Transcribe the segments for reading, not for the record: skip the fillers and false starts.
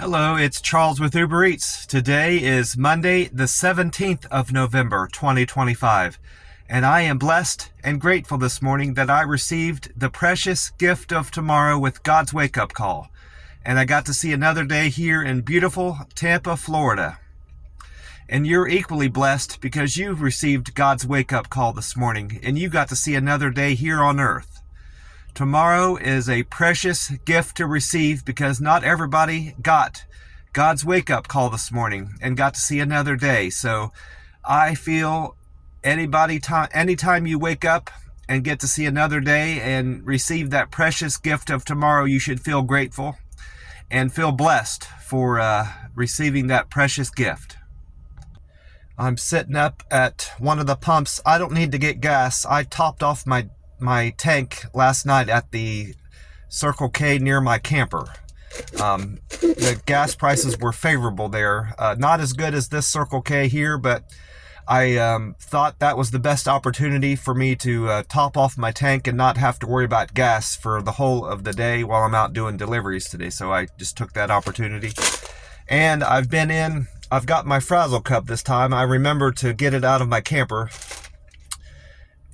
Hello, it's Charles with Uber Eats. Today is Monday, the 17th of November, 2025, and I am blessed and grateful this morning that I received the precious gift of tomorrow with God's wake-up call, and I got to see another day here in beautiful Tampa, Florida. And you're equally blessed because you received God's wake-up call this morning, and you got to see another day here on earth. Tomorrow is a precious gift to receive because not everybody got God's wake-up call this morning and got to see another day. So I feel anytime you wake up and get to see another day and receive that precious gift of tomorrow, you should feel grateful and feel blessed for receiving that precious gift. I'm sitting up at one of the pumps. I don't need to get gas. I topped off my tank last night at the Circle K near my camper. The gas prices were favorable there. Not as good as this Circle K here, but I thought that was the best opportunity for me to top off my tank and not have to worry about gas for the whole of the day while I'm out doing deliveries today. So I just took that opportunity. And I've got my Frazzle cup this time. I remembered to get it out of my camper.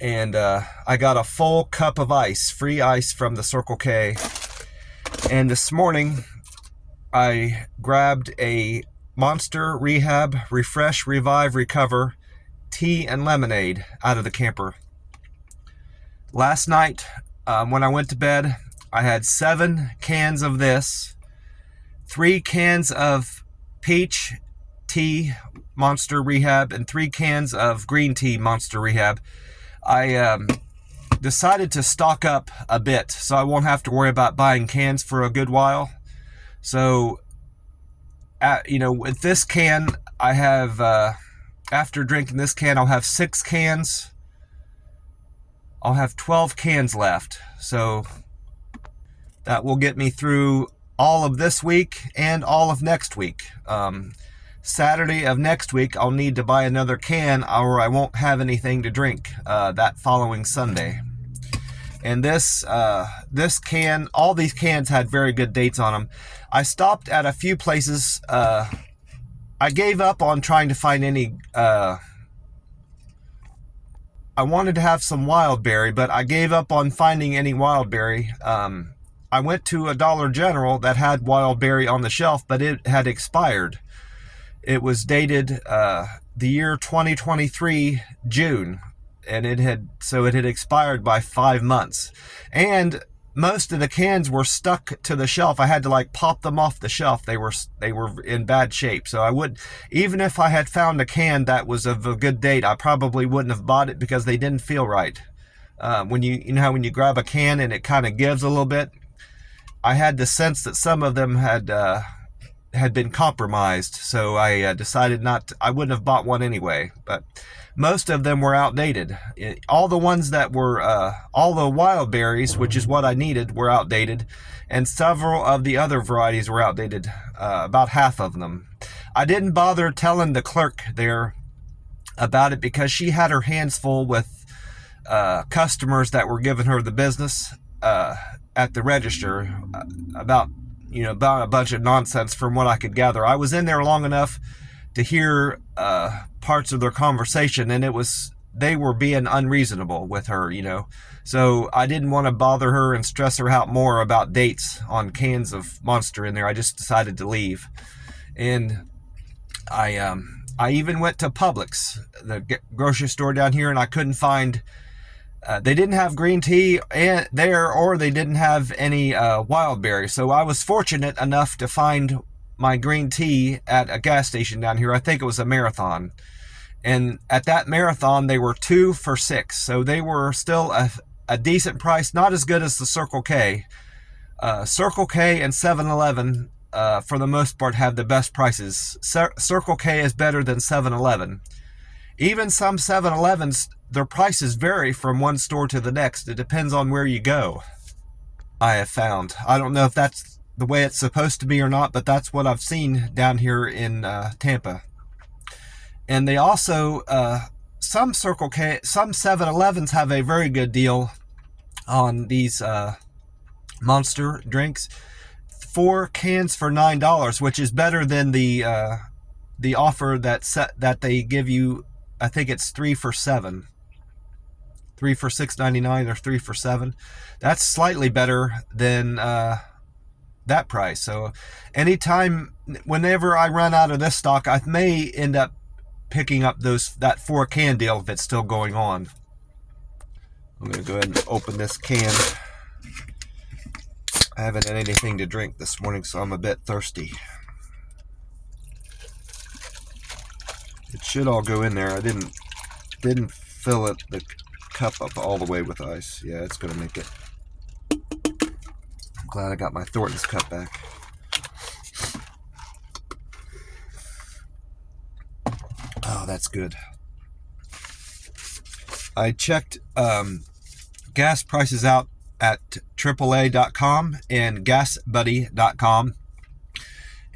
And I got a full cup of ice, free ice from the Circle K. And this morning, I grabbed a Monster Rehab Refresh, Revive, Recover tea and lemonade out of the camper. Last night, when I went to bed, I had 7 cans of this, 3 cans of peach tea Monster Rehab, and 3 cans of green tea Monster Rehab. I decided to stock up a bit so I won't have to worry about buying cans for a good while. So, with this can, I have, after drinking this can, I'll have 6 cans. I'll have 12 cans left. So, that will get me through all of this week and all of next week. Saturday of next week, I'll need to buy another can or I won't have anything to drink that following Sunday. And this can, all these cans had very good dates on them. I stopped at a few places. I gave up on trying to find any, I wanted to have some wild berry, but I gave up on finding any wild berry. I went to a Dollar General that had wild berry on the shelf, but it had expired. It was dated the year 2023 June, and it had expired by 5 months. And most of the cans were stuck to the shelf. I had to pop them off the shelf. They were in bad shape. So I would, even if I had found a can that was of a good date, I probably wouldn't have bought it because they didn't feel right. When you know how when you grab a can and it kind of gives a little bit, I had the sense that some of them had been compromised, so I decided I wouldn't have bought one anyway, but most of them were outdated. All the ones that were, all the wild berries, which is what I needed, were outdated, and several of the other varieties were outdated, about half of them. I didn't bother telling the clerk there about it because she had her hands full with customers that were giving her the business at the register about a bunch of nonsense from what I could gather. I was in there long enough to hear parts of their conversation, and they were being unreasonable with her, So I didn't want to bother her and stress her out more about dates on cans of Monster in there. I just decided to leave. And I even went to Publix, the grocery store down here, and I couldn't find... they didn't have green tea there, or they didn't have any wild berry. So I was fortunate enough to find my green tea at a gas station down here. I think it was a Marathon. And at that Marathon, they were 2 for $6. So they were still a decent price, not as good as the Circle K. Circle K and 7-Eleven, for the most part, have the best prices. Circle K is better than 7-Eleven. Even some 7-Elevens, their prices vary from one store to the next. It depends on where you go, I have found. I don't know if that's the way it's supposed to be or not, but that's what I've seen down here in Tampa. And they also, some Circle K, some 7-Elevens have a very good deal on these Monster drinks. 4 cans for $9, which is better than the offer that they give you. I think it's 3 for $7. 3 for $6.99 or 3 for $7. That's slightly better than that price. So whenever I run out of this stock, I may end up picking up that 4 can deal if it's still going on. I'm going to go ahead and open this can. I haven't had anything to drink this morning, so I'm a bit thirsty. It should all go in there. I didn't fill the cup up all the way with ice. Yeah, it's going to make it. I'm glad I got my Thornton's cup back. Oh, that's good. I checked gas prices out at AAA.com and GasBuddy.com.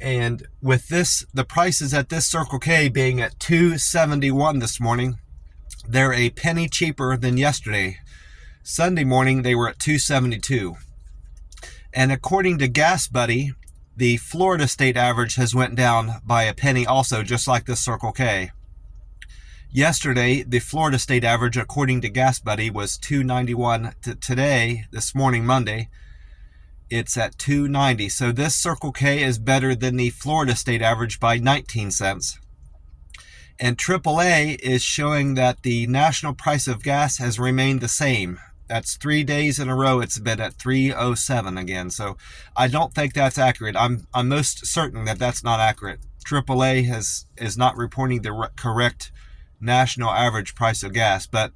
And with the prices at this Circle K being at $2.71 this morning, they're a penny cheaper than yesterday. Sunday morning, they were at $2.72. And according to GasBuddy, the Florida state average has went down by a penny also, just like this Circle K. Yesterday, the Florida state average, according to GasBuddy, was $2.91. Today, this morning, Monday, it's at $2.90. So this Circle K is better than the Florida state average by 19 cents. And AAA is showing that the national price of gas has remained the same. That's 3 days in a row it's been at $3.07 again. So I don't think that's accurate. I'm most certain that that's not accurate. AAA is not reporting the correct national average price of gas, but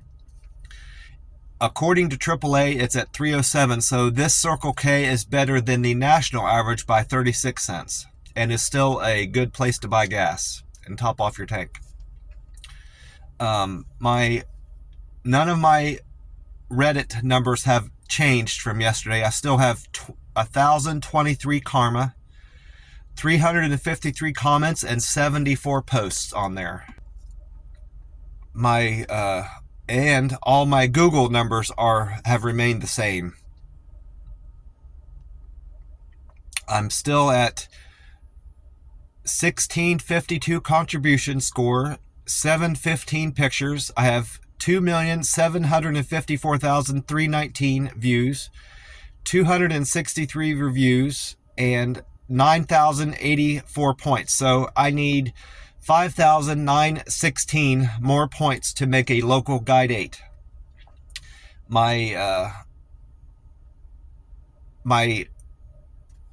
according to AAA, it's at $3.07. So this Circle K is better than the national average by 36 cents, and is still a good place to buy gas and top off your tank. None of my Reddit numbers have changed from yesterday. I still have 1,023 karma, 353 comments, and 74 posts on there. And all my Google numbers have remained the same. I'm still at 1652 contribution score, 715 pictures. I have 2,754,319 views, 263 reviews, and 9,084 points. So I need 5,916 more points to make a local Guide 8. My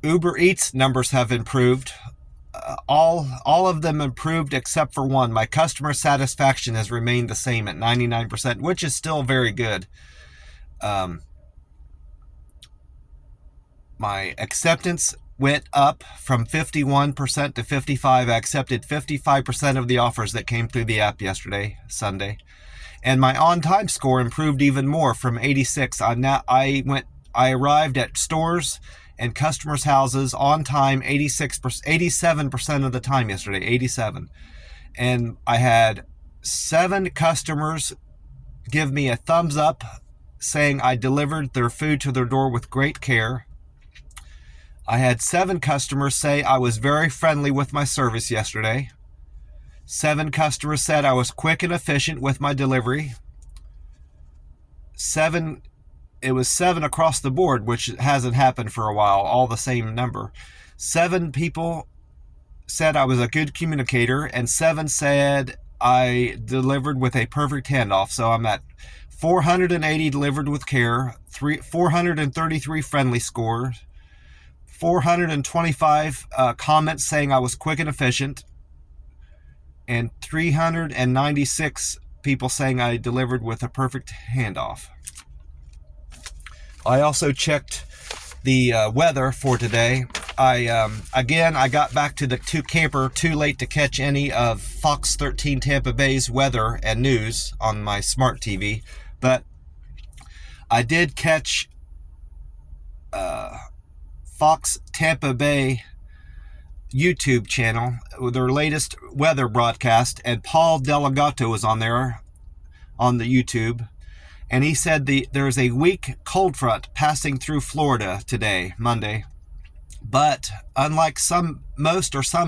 Uber Eats numbers have improved. All of them improved except for one. My customer satisfaction has remained the same at 99%, which is still very good. My acceptance went up from 51% to 55%. I accepted 55% of the offers that came through the app yesterday, Sunday. And my on-time score improved even more from 86. I arrived at stores and customers' houses on time 87% of the time yesterday, 87. And I had 7 customers give me a thumbs up saying I delivered their food to their door with great care. I had 7 customers say I was very friendly with my service yesterday. 7 customers said I was quick and efficient with my delivery. It was 7 across the board, which hasn't happened for a while, all the same number. 7 people said I was a good communicator, and 7 said I delivered with a perfect handoff. So I'm at 480 delivered with care, 433 friendly scores, 425 comments saying I was quick and efficient, and 396 people saying I delivered with a perfect handoff. I also checked the weather for today. I got back to the camper too late to catch any of Fox 13 Tampa Bay's weather and news on my smart TV, but I did catch Fox Tampa Bay YouTube channel with their latest weather broadcast, and Paul Delegato was on there on the YouTube, and he said there's a weak cold front passing through Florida today, Monday. But unlike some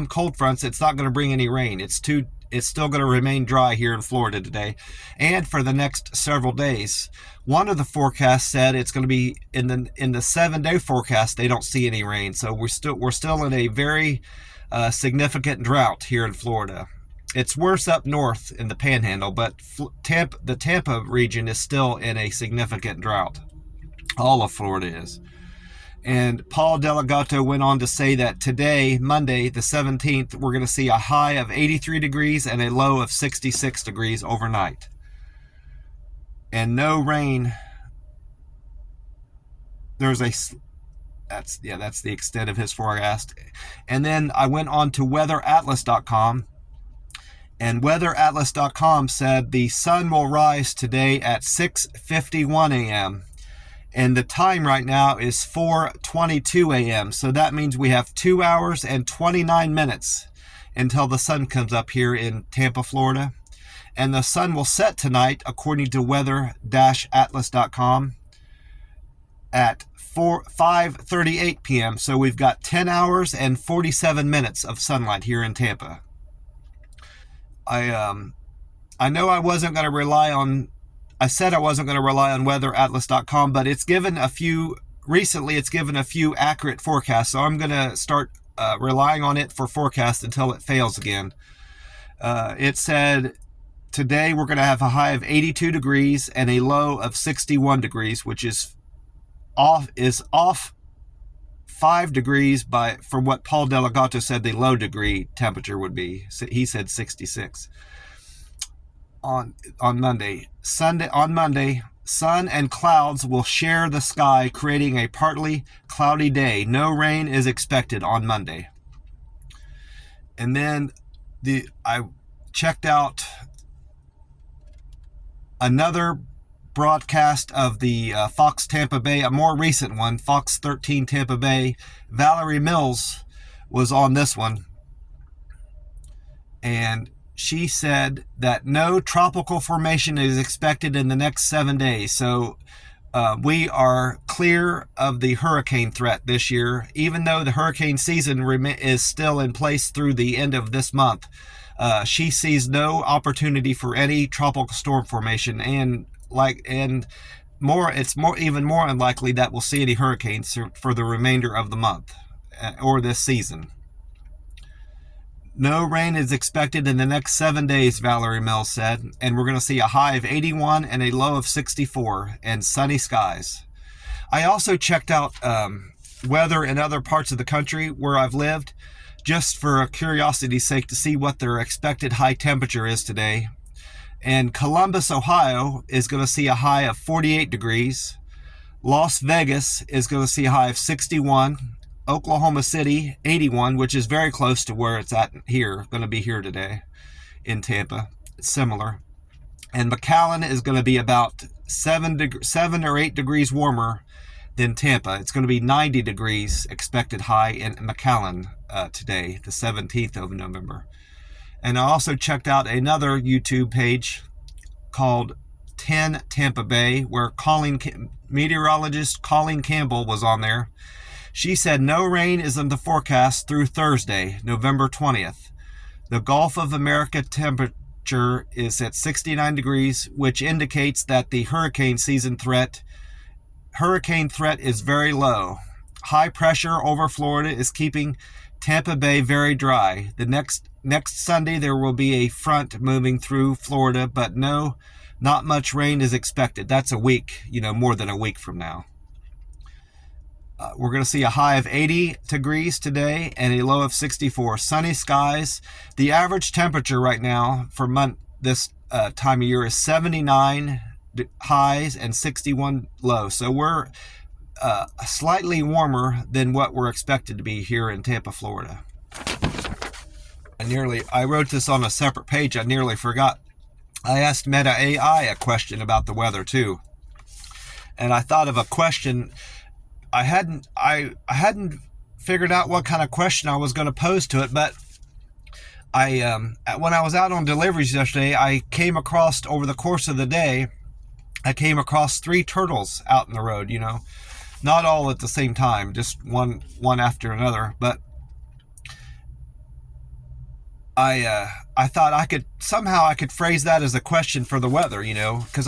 cold fronts, it's not going to bring any rain. It's still going to remain dry here in Florida today and for the next several days. One of the forecasts said it's going to be in the 7-day forecast. They don't see any rain, so we're still in a very significant drought here in Florida. It's worse up north in the Panhandle, but the Tampa region is still in a significant drought. All of Florida is. And Paul Delegato went on to say that today, Monday, the 17th, we're going to see a high of 83 degrees and a low of 66 degrees overnight. And no rain. That's the extent of his forecast. And then I went on to weatheratlas.com, and weatheratlas.com said the sun will rise today at 6:51 a.m. and the time right now is 4:22 a.m. So that means we have 2 hours and 29 minutes until the sun comes up here in Tampa, Florida. And the sun will set tonight, according to weather-atlas.com, at 5:38 p.m. So we've got 10 hours and 47 minutes of sunlight here in Tampa. I know I wasn't going to rely on weatheratlas.com, but it's given a few accurate forecasts, so I'm going to start relying on it for forecasts until it fails again. It said today we're going to have a high of 82 degrees and a low of 61 degrees, which is off 5 degrees from what Paul Delegato said the low degree temperature would be. He said 66. On Monday, sun and clouds will share the sky, creating a partly cloudy day. No rain is expected on Monday. And then I checked out another broadcast of the Fox Tampa Bay, a more recent one, Fox 13 Tampa Bay. Valerie Mills was on this one, and she said that no tropical formation is expected in the next 7 days. So we are clear of the hurricane threat this year, even though the hurricane season is still in place through the end of this month. She sees no opportunity for any tropical storm formation, and it's even more unlikely that we'll see any hurricanes for the remainder of the month or this season. No rain is expected in the next 7 days, Valerie Mills said, and we're going to see a high of 81 and a low of 64 and sunny skies. I also checked out weather in other parts of the country where I've lived, just for curiosity's sake, to see what their expected high temperature is today. And Columbus, Ohio is going to see a high of 48 degrees. Las Vegas is going to see a high of 61. Oklahoma City, 81, which is very close to where it's at here, going to be here today in Tampa. It's similar. And McAllen is going to be about 7 or 8 degrees warmer than Tampa. It's going to be 90 degrees expected high in McAllen today, the 17th of November. And I also checked out another YouTube page called 10 Tampa Bay, where meteorologist Colleen Campbell was on there. She said no rain is in the forecast through Thursday, November 20th. The Gulf of America temperature is at 69 degrees, which indicates that the hurricane threat is very low. High pressure over Florida is keeping Tampa Bay very dry. The next Sunday there will be a front moving through Florida, but not much rain is expected. That's a week, more than a week from now. We're going to see a high of 80 degrees today and a low of 64. Sunny skies. The average temperature right now for this time of year is 79 highs and 61 lows. So we're slightly warmer than what we're expected to be here in Tampa, Florida. I wrote this on a separate page. I nearly forgot. I asked Meta AI a question about the weather too. And I thought of a question. I hadn't figured out what kind of question I was going to pose to it, but when I was out on deliveries yesterday, I came across, over the course of the day, 3 turtles out in the road. not all at the same time, just one after another. But I thought I could phrase that as a question for the weather, because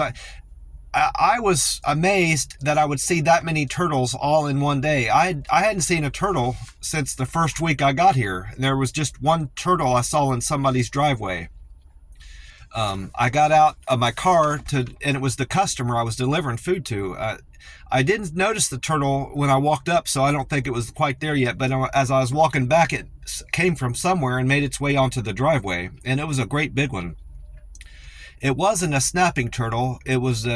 I was amazed that I would see that many turtles all in one day. I hadn't seen a turtle since the first week I got here. There was just one turtle I saw in somebody's driveway. I got out of my car and it was the customer I was delivering food to. I didn't notice the turtle when I walked up, so I don't think it was quite there yet. But as I was walking back, it came from somewhere and made its way onto the driveway, and it was a great big one. It wasn't a snapping turtle. It was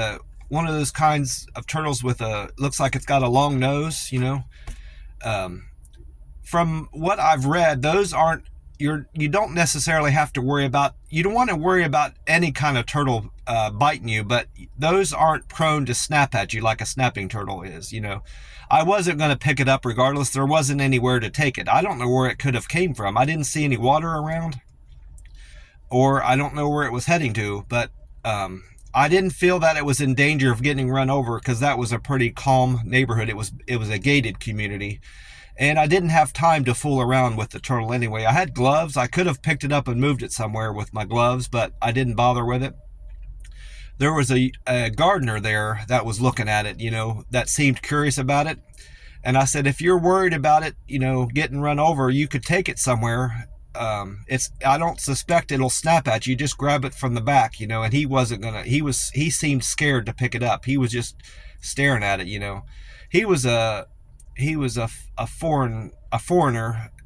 one of those kinds of turtles with looks like it's got a long nose, From what I've read, those aren't, you don't necessarily have to worry about, you don't want to worry about any kind of turtle biting you, but those aren't prone to snap at you like a snapping turtle is, I wasn't going to pick it up regardless. There wasn't anywhere to take it. I don't know where it could have came from. I didn't see any water around, or I don't know where it was heading to, but I didn't feel that it was in danger of getting run over, because that was a pretty calm neighborhood. It was a gated community. And I didn't have time to fool around with the turtle anyway. I had gloves. I could have picked it up and moved it somewhere with my gloves, but I didn't bother with it. There was a gardener there that was looking at it, that seemed curious about it. And I said, if you're worried about it, getting run over, you could take it somewhere. I don't suspect it'll snap at you. Just grab it from the back, and he wasn't gonna, he seemed scared to pick it up. He was just staring at it, He was a foreigner,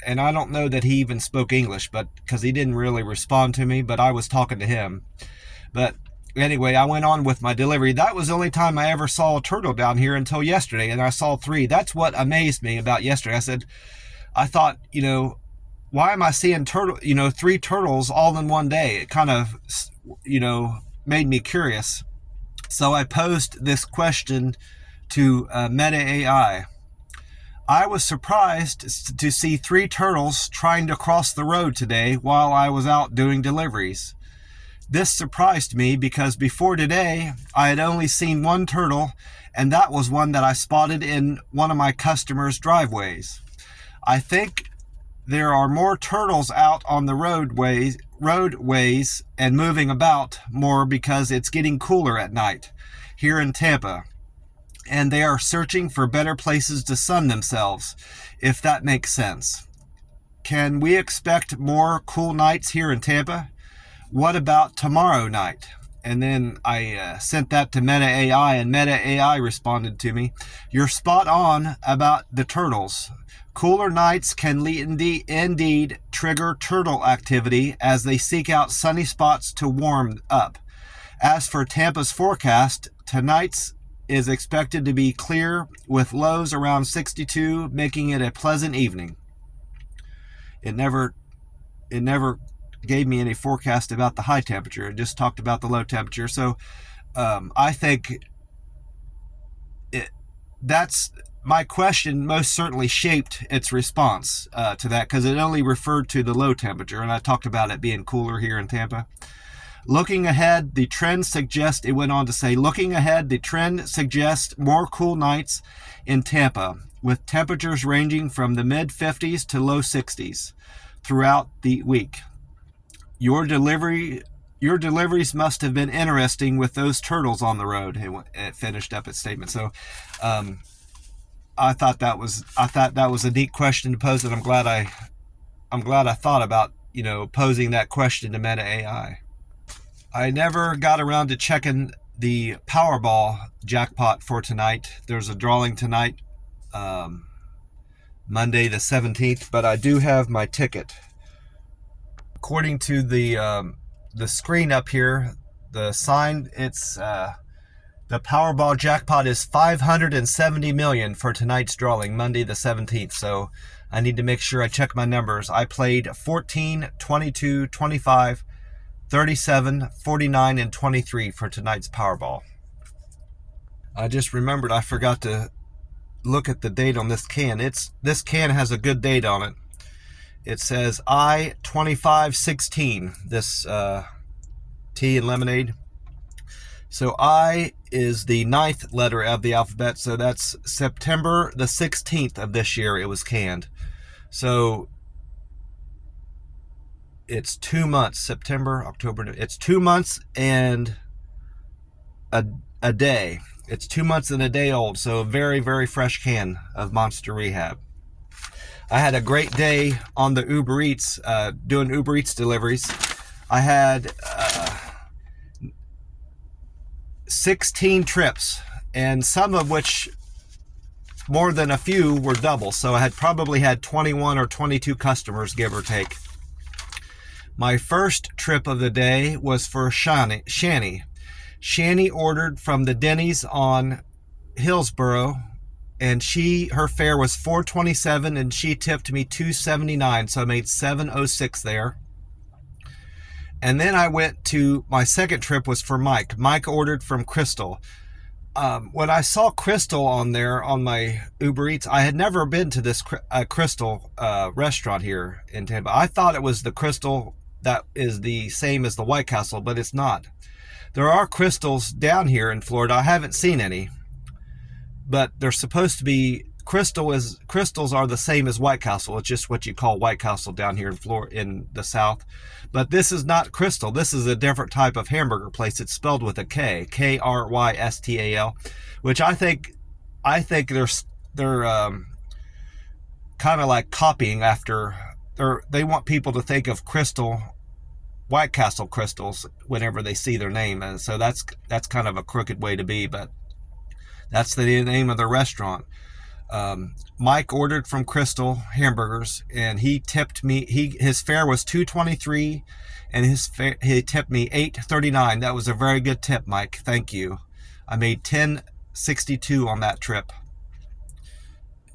and I don't know that he even spoke English, but because he didn't really respond to me, but I was talking to him. But anyway, I went on with my delivery. That was the only time I ever saw a turtle down here until yesterday, and I saw 3. That's what amazed me about yesterday. I thought, why am I seeing 3 turtles all in one day? It kind of, made me curious. So I posed this question to Meta AI. I was surprised to see 3 turtles trying to cross the road today while I was out doing deliveries. This surprised me because before today, I had only seen 1 turtle, and that was one that I spotted in one of my customers' driveways. I think there are more turtles out on the roadways and moving about more because it's getting cooler at night here in Tampa, and they are searching for better places to sun themselves, if that makes sense. Can we expect more cool nights here in Tampa? What about tomorrow night? And then I sent that to Meta AI, and Meta AI responded to me. You're spot on about the turtles. Cooler nights can indeed trigger turtle activity as they seek out sunny spots to warm up. As for Tampa's forecast, tonight's is expected to be clear with lows around 62, making it a pleasant evening. It never gave me any forecast about the high temperature. It just talked about the low temperature. So I think that's my question most certainly shaped its response to that, because it only referred to the low temperature, and I talked about it being cooler here in Tampa. Looking ahead, the trend suggests, it went on to say, looking ahead, the trend suggests more cool nights in Tampa, with temperatures ranging from the mid-50s to low 60s throughout the week. Your deliveries must have been interesting with those turtles on the road. It finished up its statement. So I thought that was a neat question to pose, and I'm glad I thought about, posing that question to Meta AI. I never got around to checking the Powerball jackpot for tonight. There's a drawing tonight, Monday the 17th, but I do have my ticket. According to the screen up here, the sign, it's the Powerball jackpot is $570 million for tonight's drawing, Monday the 17th. So I need to make sure I check my numbers. I played 14, 22, 25, 37, 49, and 23 for tonight's Powerball. I just remembered I forgot to look at the date on this can. This can has a good date on it. It says I-2516, this tea and lemonade. So I is the ninth letter of the alphabet. So that's September the 16th of this year it was canned. So it's 2 months, September, October. It's 2 months and a day. It's 2 months and a day old. So a very, very fresh can of Monster Rehab. I had a great day on the Uber Eats, doing Uber Eats deliveries. I had 16 trips, and some of which, more than a few, were double. So I had probably had 21 or 22 customers, give or take. My first trip of the day was for Shani. Shani ordered from the Denny's on Hillsboro, and her fare was $4.27, and she tipped me $2.79, so I made $7.06 there. And then I went to my second trip was for Mike. Mike ordered from Crystal. When I saw Crystal on there on my Uber Eats, I had never been to this Crystal restaurant here in Tampa. I thought it was the Crystal that is the same as the White Castle, but it's not. There are Crystals down here in Florida. I haven't seen any, but they're supposed to be. Crystals are the same as White Castle. It's just what you call White Castle down here in Florida, in the South. But this is not Crystal. This is a different type of hamburger place. It's spelled with a K, Krystal, which I think they're kind of like copying after. They want people to think of White Castle Crystals whenever they see their name, and so that's kind of a crooked way to be. But that's the name of the restaurant. Mike ordered from Crystal hamburgers, and he tipped me. His fare was $2.23, and he tipped me $8.39. That was a very good tip, Mike. Thank you. I made $10.62 on that trip,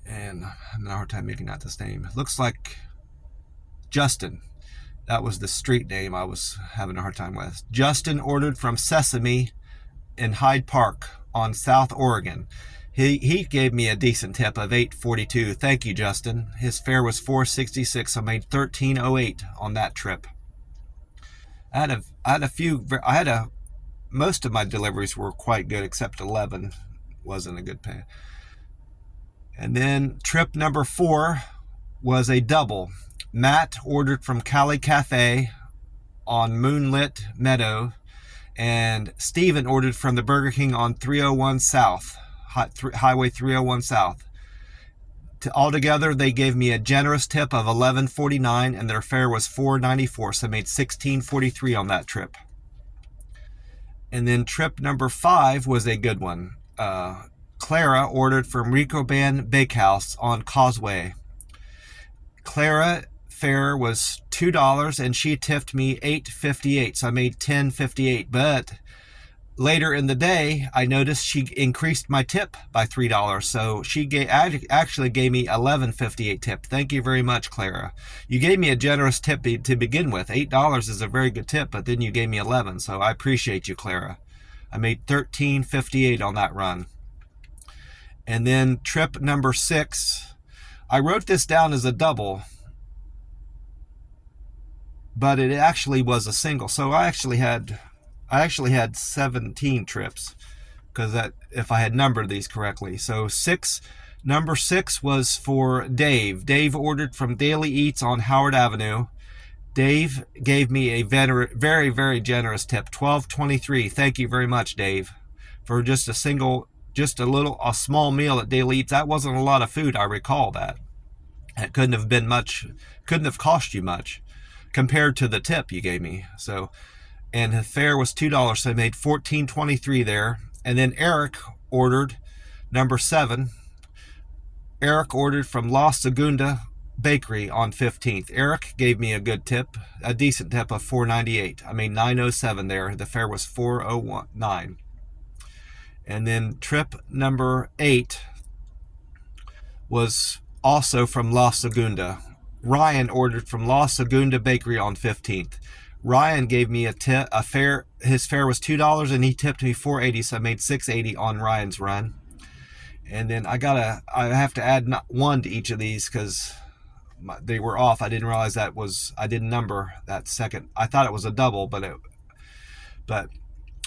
and I'm having a hard time making out this name. It looks like Justin. That was the street name I was having a hard time with. Justin ordered from Sesame in Hyde Park on South Oregon. He gave me a decent tip of $8.42. Thank you, Justin. His fare was $4.66. So I made $13.08 on that trip. Most of my deliveries were quite good, except 11 wasn't a good pay. And then trip number 4 was a double. Matt ordered from Cali Cafe on Moonlit Meadow, and Steven ordered from the Burger King on 301 South. Highway 301 South. Altogether, they gave me a generous tip of $11.49, and their fare was $4.94, so I made $16.43 on that trip. And then trip number 5 was a good one. Clara ordered from Rico Band Bakehouse on Causeway. Clara fare was $2, and she tipped me $8.58, so I made $10.58. But later in the day, I noticed she increased my tip by $3, so she actually gave me $11.58 tip. Thank you very much, Clara. You gave me a generous tip to begin with. $8 is a very good tip, but then you gave me $11, so I appreciate you, Clara. I made $13.58 on that run. And then trip number 6, I wrote this down as a double, but it actually was a single. So I actually had 17 trips, because if I had numbered these correctly. So number 6 was for Dave. Dave ordered from Daily Eats on Howard Avenue. Dave gave me a very, very generous tip, $12.23. Thank you very much, Dave, for just a small meal at Daily Eats. That wasn't a lot of food, I recall that. It couldn't have cost you much compared to the tip you gave me. So, and the fare was $2, so I made $14.23 there. And then Eric ordered number 7. Eric ordered from La Segunda Bakery on 15th. Eric gave me a good tip, a decent tip of $4.98. I made $9.07 there. The fare was $4.09. And then trip number 8 was also from La Segunda. Ryan ordered from La Segunda Bakery on 15th. Ryan gave me a fare. His fare was $2, and he tipped me $4.80, so I made $6.80 on Ryan's run. And then I have to add 1 to each of these because they were off. I didn't realize I didn't number that second. I thought it was a double, but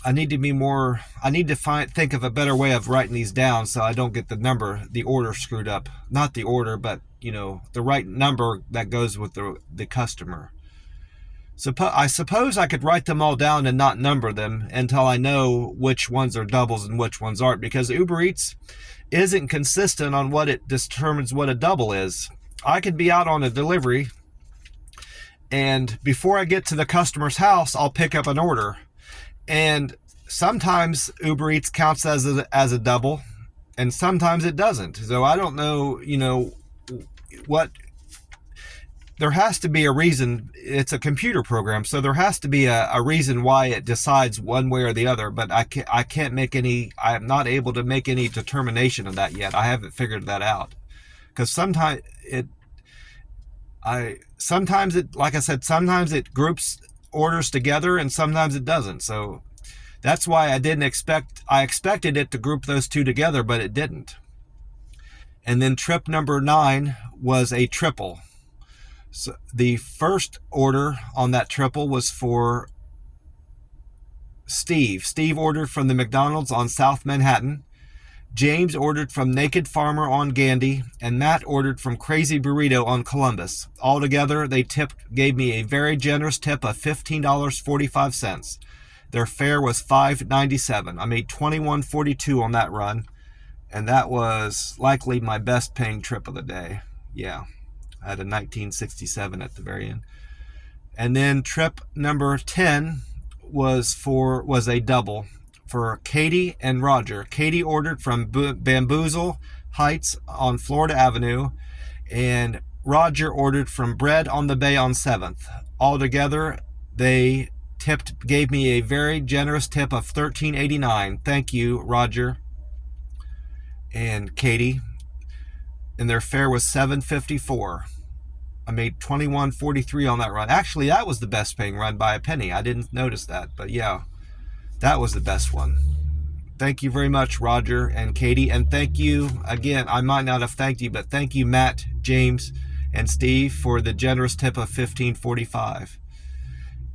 I need to think of a better way of writing these down so I don't get the order screwed up. Not the order, but the right number that goes with the customer. I suppose I could write them all down and not number them until I know which ones are doubles and which ones aren't, because Uber Eats isn't consistent on what it determines what a double is. I could be out on a delivery, and before I get to the customer's house, I'll pick up an order. And sometimes Uber Eats counts as a double, and sometimes it doesn't. So I don't know, what. There has to be a reason. It's a computer program, so there has to be a reason why it decides one way or the other. But I'm not able to make any determination of that yet. I haven't figured that out, because sometimes like I said, sometimes it groups orders together and sometimes it doesn't. So that's why I expected it to group those two together, but it didn't. And then trip number 9 was a triple. So the first order on that triple was for Steve. Steve ordered from the McDonald's on South Manhattan. James ordered from Naked Farmer on Gandy, and Matt ordered from Crazy Burrito on Columbus. Altogether, they gave me a very generous tip of $15.45. Their fare was $5.97. I made $21.42 on that run, and that was likely my best paying trip of the day. Yeah. I had a 1967 at the very end. And then trip number 10 was a double for Katie and Roger. Katie ordered from Bamboozle Heights on Florida Avenue, and Roger ordered from Bread on the Bay on 7th. Altogether, they gave me a very generous tip of $13.89. Thank you, Roger and Katie. And their fare was $7.54. I made $21.43 on that run. Actually, that was the best paying run by a penny. I didn't notice that, but yeah, that was the best one. Thank you very much, Roger and Katie. And thank you again. I might not have thanked you, but thank you, Matt, James, and Steve, for the generous tip of $15.45.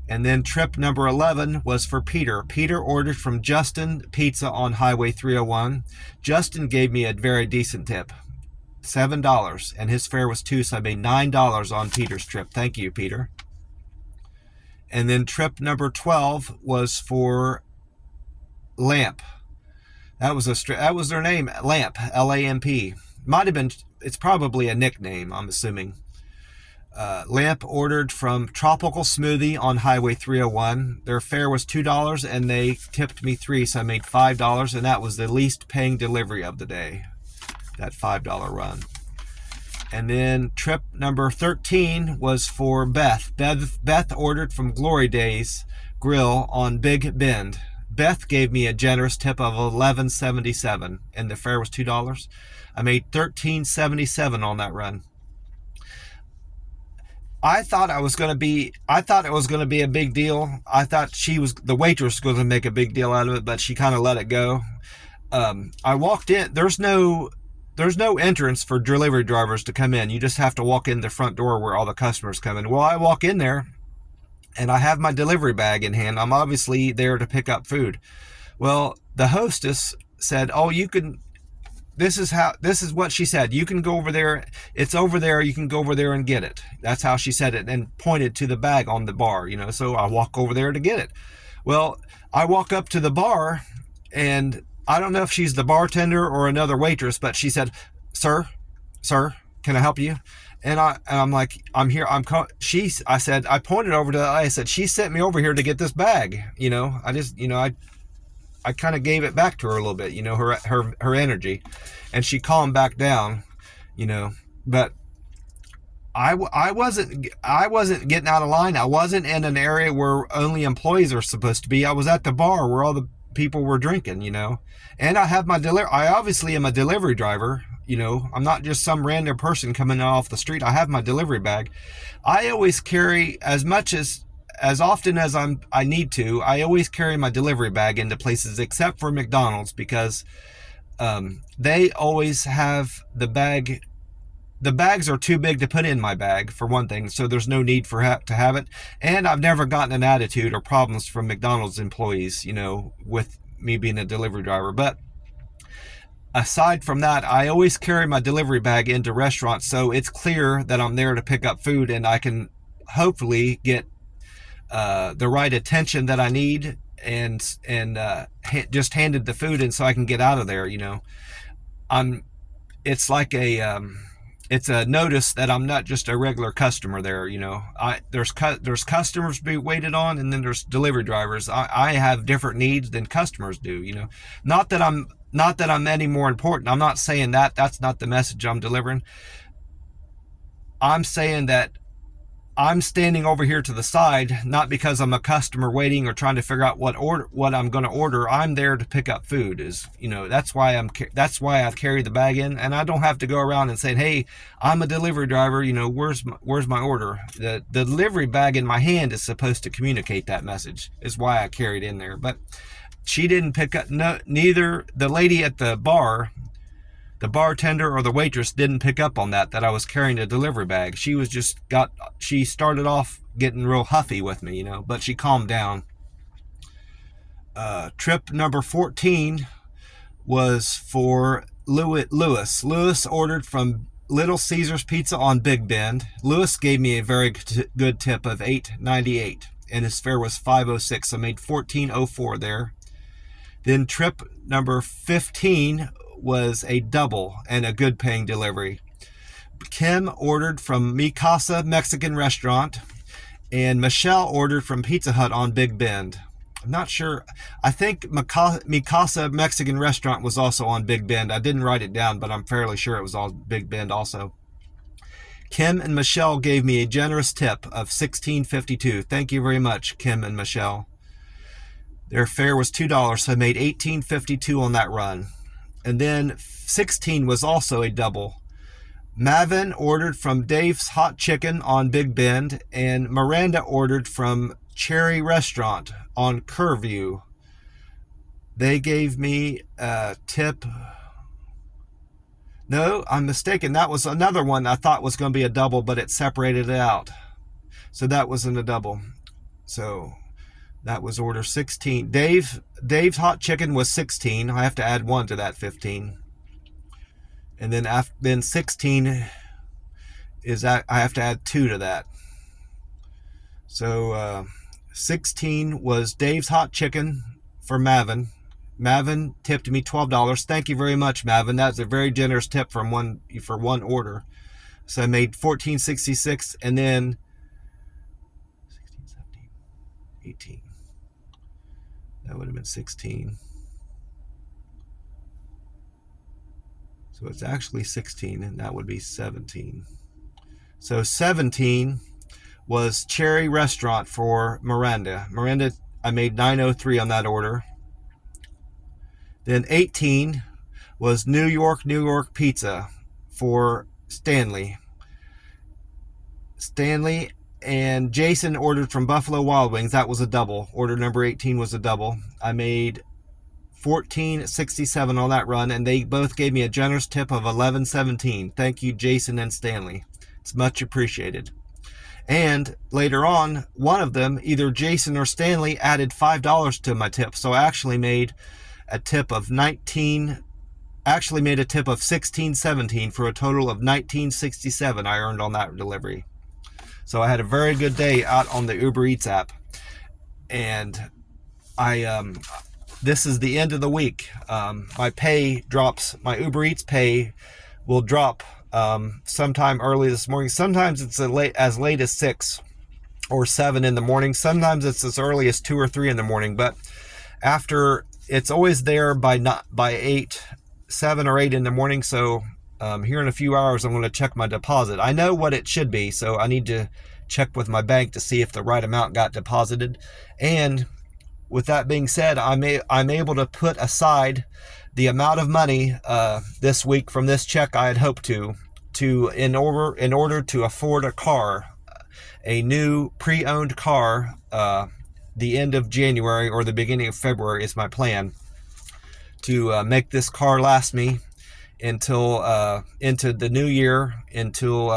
And then trip number 11 was for Peter. Peter ordered from Justin Pizza on Highway 301. Justin gave me a very decent tip, $7, and his fare was $2, so I made $9 on Peter's trip. Thank you, Peter. And then trip number 12 was for Lamp. That was their name, Lamp, L-A-M-P. Might have been, it's probably a nickname, I'm assuming. Lamp ordered from Tropical Smoothie on Highway 301. Their fare was $2, and they tipped me $3, so I made $5, and that was the least paying delivery of the day, that $5 run. And then trip number 13 was for Beth. Beth ordered from Glory Days Grill on Big Bend. Beth gave me a generous tip of $11.77, and the fare was $2. I made $13.77 on that run. I thought it was going to be a big deal. I thought the waitress was going to make a big deal out of it, but she kind of let it go. I walked in. There's no entrance for delivery drivers to come in. You just have to walk in the front door where all the customers come in. Well, I walk in there, and I have my delivery bag in hand. I'm obviously there to pick up food. Well, the hostess said, "Oh, you can." This is what she said. You can go over there. It's over there. You can go over there and get it. That's how she said it, and pointed to the bag on the bar, so I walk over there to get it. Well, I walk up to the bar, and I don't know if she's the bartender or another waitress, but she said, sir, can I help you? And I'm like, I'm here. I pointed over to I said, she sent me over here to get this bag. I kind of gave it back to her a little bit, her energy, and she calmed back down, but I wasn't getting out of line. I wasn't in an area where only employees are supposed to be. I was at the bar where all the people were drinking, and I have I obviously am a delivery driver. I'm not just some random person coming off the street. I have my delivery bag. I always carry as often as I need to. I always carry my delivery bag into places except for McDonald's, because they always have the bag the bags are too big to put in my bag, for one thing, so there's no need for to have it. And I've never gotten an attitude or problems from McDonald's employees, with me being a delivery driver. But aside from that, I always carry my delivery bag into restaurants, so it's clear that I'm there to pick up food, and I can hopefully get the right attention that I need, and just handed the food in so I can get out of there. It's like it's a notice that I'm not just a regular customer there. There's customers to be waited on, and then there's delivery drivers. I have different needs than customers do. Not that I'm any more important. I'm not saying that. That's not the message I'm delivering. I'm saying that I'm standing over here to the side, not because I'm a customer waiting or trying to figure out what I'm going to order. I'm there to pick up food. That's why I've carried the bag in, and I don't have to go around and say, "Hey, I'm a delivery driver. Where's my order?" The delivery bag in my hand is supposed to communicate that message. Is why I carried in there. But she didn't pick up. No, neither the lady at the bar, the bartender, or the waitress didn't pick up on that I was carrying a delivery bag. She started off getting real huffy with me, but she calmed down. Trip number 14 was for Lewis. Lewis ordered from Little Caesars Pizza on Big Bend. Lewis gave me a very good tip of $8.98, and his fare was $5.06, so I made $14.04 there. Then trip number 15 was a double and a good paying delivery. Kim ordered from Mi Casa Mexican restaurant, and Michelle ordered from Pizza Hut on Big Bend. I'm not sure. I think Mi Casa Mexican restaurant was also on Big Bend. I didn't write it down, but I'm fairly sure it was on Big Bend also. Kim and Michelle gave me a generous tip of $16.52. Thank you very much, Kim and Michelle. Their fare was $2, so I made $18.52 on that run. And then 16 was also a double. Mavin ordered from Dave's Hot Chicken on Big Bend, and Miranda ordered from Cherry Restaurant on Curview. They gave me a tip. No, I'm mistaken. That was another one I thought was going to be a double, but it separated it out. So that wasn't a double. So that was order 16. Dave's Hot Chicken was 16. I have to add 1 to that 15. And then 16 is that I have to add 2 to that. So 16 was Dave's Hot Chicken for Mavin. Mavin tipped me $12. Thank you very much, Mavin. That's a very generous tip for one order. So I made $14.66, and then 16, 17, 18. That would have been 16. So it's actually 16, and that would be 17. So 17 was Cherry Restaurant for Miranda. Miranda, I made $9.03 on that order. Then 18 was New York Pizza for Stanley. Stanley and Jason ordered from Buffalo Wild Wings. That was a double. Order number 18 was a double. I made $14.67 on that run, and they both gave me a generous tip of $11.17. Thank you, Jason and Stanley. It's much appreciated. And later on, one of them, either Jason or Stanley, added $5 to my tip. So I actually made a tip of $16.17 for a total of $19.67 I earned on that delivery. So I had a very good day out on the Uber Eats app, and this is the end of the week. My pay drops. My Uber Eats pay will drop sometime early this morning. Sometimes it's as late as 6 or 7 in the morning. Sometimes it's as early as 2 or 3 in the morning. But after, it's always there by 7 or 8 in the morning. So here in a few hours, I'm going to check my deposit. I know what it should be, so I need to check with my bank to see if the right amount got deposited. And with that being said, I'm able to put aside the amount of money this week from this check I had hoped to in order to afford a car, a new pre-owned car. The end of January or the beginning of February is my plan to make this car last me until into the new year, until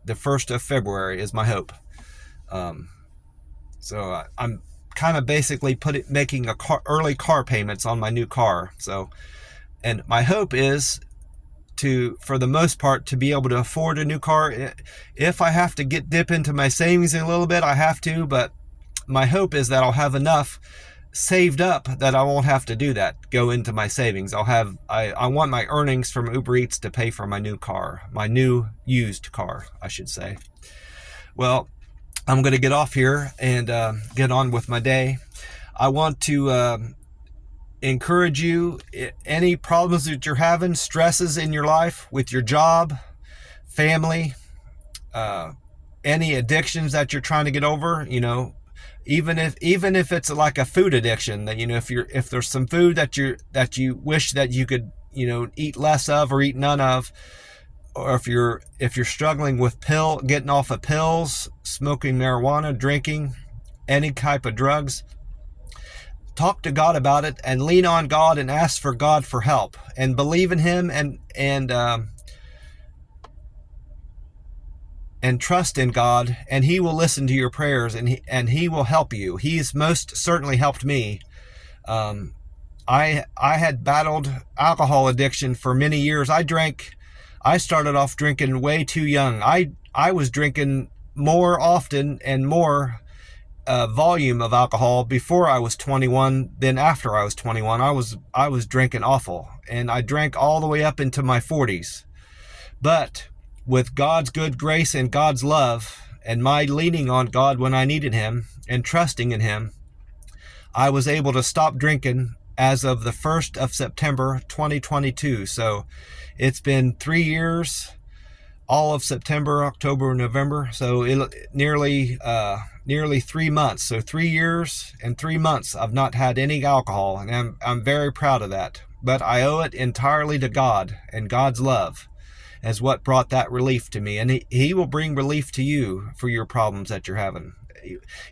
the 1st of February is my hope. So I'm kind of basically making early car payments on my new car. So, and my hope is to, for the most part, to be able to afford a new car. If I have to dip into my savings a little bit, I have to, but my hope is that I'll have enough saved up that I won't have to do that, go into my savings. I want my earnings from Uber Eats to pay for my new car, my new used car, I should say. Well, I'm going to get off here and get on with my day. I want to encourage you, any problems that you're having, stresses in your life with your job, family, any addictions that you're trying to get over, even if it's like a food addiction, that if there's some food that you wish that you could eat less of or eat none of, or if you're struggling with getting off of pills, smoking marijuana, drinking any type of drugs, talk to God about it and lean on God and ask for God for help and believe in Him and trust in God, and He will listen to your prayers, and He will help you. He's most certainly helped me. I had battled alcohol addiction for many years. I started off drinking way too young. I was drinking more often and more volume of alcohol before I was 21 than after I was 21. I was drinking awful, and I drank all the way up into my 40s. But with God's good grace and God's love and my leaning on God when I needed Him and trusting in Him, I was able to stop drinking as of the 1st of September 2022. So it's been 3 years, all of September, October, November. So nearly 3 months. So 3 years and 3 months I've not had any alcohol, and I'm very proud of that. But I owe it entirely to God and God's love as what brought that relief to me. And He will bring relief to you for your problems that you're having.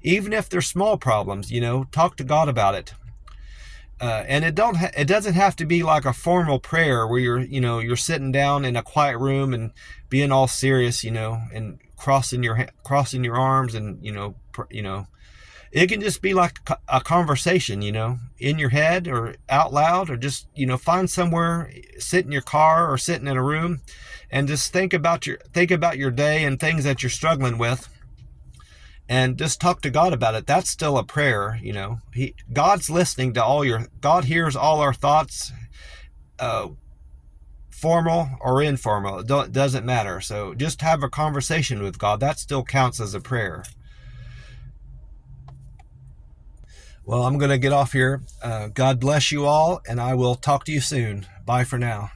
Even if they're small problems, talk to God about it. And it doesn't have to be like a formal prayer where you're sitting down in a quiet room and being all serious, and crossing your arms, and it can just be like a conversation, in your head or out loud, or just find somewhere, sit in your car or sitting in a room, and just think about your day and things that you're struggling with, and just talk to God about it. That's still a prayer. God's listening to God hears all our thoughts, formal or informal. It doesn't matter. So just have a conversation with God. That still counts as a prayer. Well, I'm going to get off here. God bless you all, and I will talk to you soon. Bye for now.